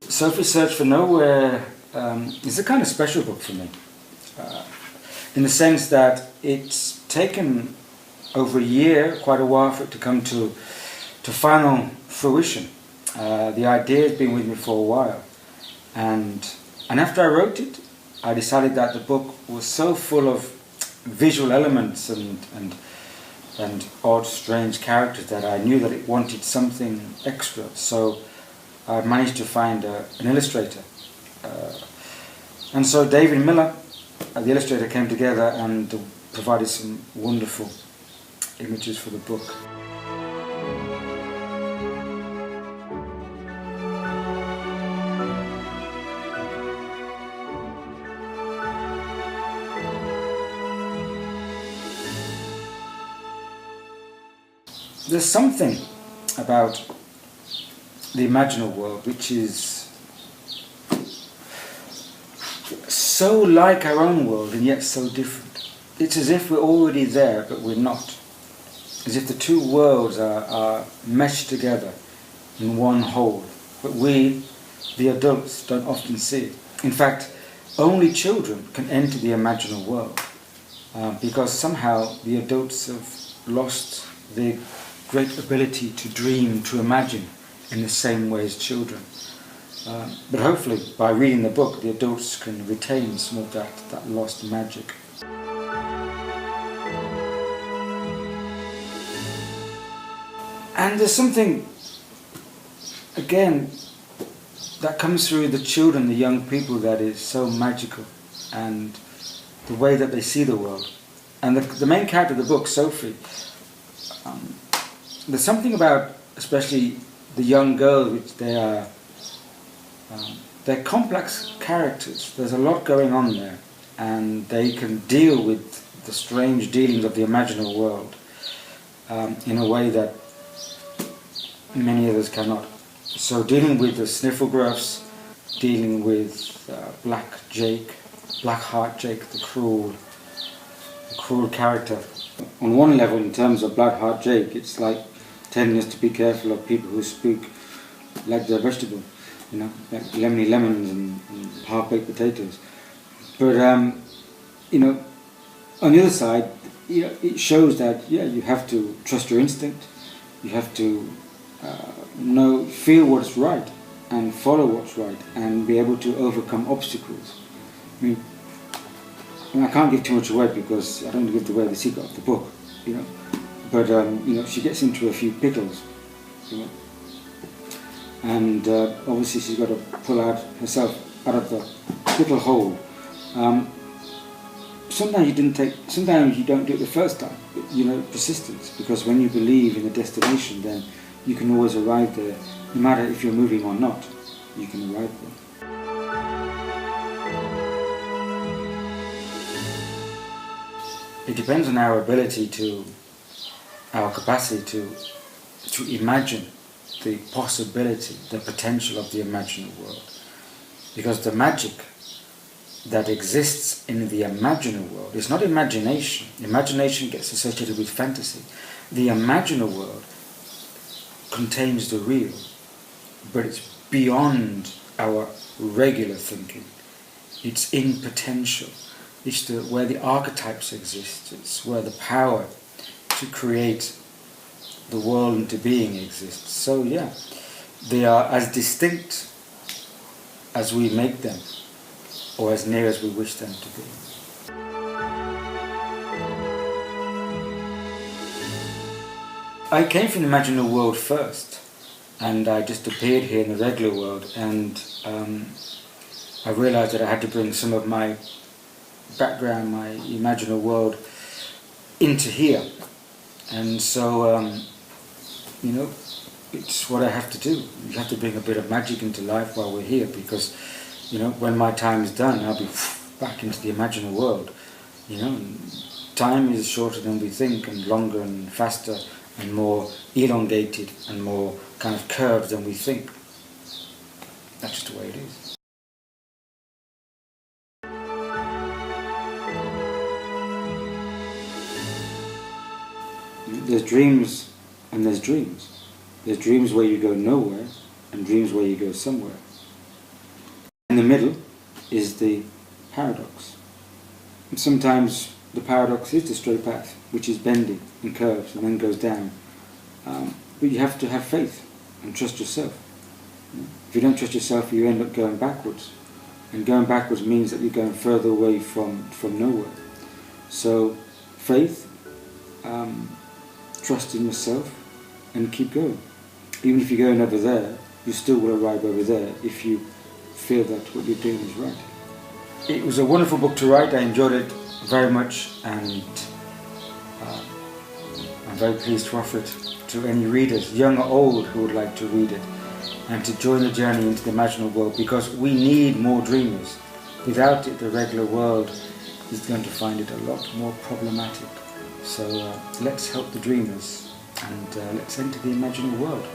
Sophie Search for Nowhere is a kind of special book for me, in the sense that it's taken over a year, quite a while for it to come to final fruition. The idea has been with me for a while, and after I wrote it, I decided that the book was so full of visual elements and odd, strange characters that I knew that it wanted something extra. So I managed to find an illustrator, and so David Miller, the illustrator, came together and provided some wonderful images for the book. There's something about the Imaginal World which is so like our own world and yet so different. It's as if we're already there but we're not. As if the two worlds are meshed together in one whole. But we, the adults, don't often see it. In fact, only children can enter the Imaginal World because somehow the adults have lost their great ability to dream, to imagine in the same way as children. But hopefully by reading the book the adults can retain some of that lost magic. And there's something, again, that comes through the children, the young people, that is so magical, and the way that they see the world. And the main character of the book, Sophie, there's something about, especially the young girls, which they're complex characters. There's a lot going on there, and they can deal with the strange dealings of the Imaginal World in a way that many others cannot. So dealing with the Snifflegraphs, dealing with Black Heart Jake, the cruel character. On one level, in terms of Black Heart Jake, it's like telling us to be careful of people who speak like they're vegetable, like lemony lemons and half-baked potatoes. But on the other side, it shows that you have to trust your instinct. You have to feel what's right and follow what's right and be able to overcome obstacles. I can't give too much away because I don't give away the secret of the book, But she gets into a few pickles, and obviously she's got to pull herself out of the pickle hole. Sometimes you don't do it the first time. But, persistence, because when you believe in a destination, then you can always arrive there, no matter if you're moving or not. You can arrive there. It depends on our ability our capacity to imagine the possibility, the potential of the Imaginal World. Because the magic that exists in the Imaginal World is not imagination. Imagination gets associated with fantasy. The Imaginal World contains the real, but it's beyond our regular thinking. It's in potential. It's where the archetypes exist. It's where the power to create the world into being exists. So they are as distinct as we make them, or as near as we wish them to be. I came from the Imaginal World first, and I just appeared here in the regular world, and I realised that I had to bring some of my background, my Imaginal World, into here. And so, it's what I have to do. You have to bring a bit of magic into life while we're here, because, when my time is done, I'll be back into the Imaginal World. Time is shorter than we think, and longer and faster and more elongated and more kind of curved than we think. That's just the way it is. There's dreams and there's dreams. There's dreams where you go nowhere and dreams where you go somewhere. In the middle is the paradox. And sometimes the paradox is the straight path, which is bending and curves and then goes down. But you have to have faith and trust yourself. If you don't trust yourself, you end up going backwards. And going backwards means that you're going further away from nowhere. So faith, trust in yourself, and keep going. Even if you're going over there, you still will arrive over there if you feel that what you're doing is right. It was a wonderful book to write. I enjoyed it very much, and I'm very pleased to offer it to any readers, young or old, who would like to read it and to join the journey into the imaginal world, because we need more dreamers. Without it, the regular world is going to find it a lot more problematic. So let's help the dreamers and let's enter the imaginal world.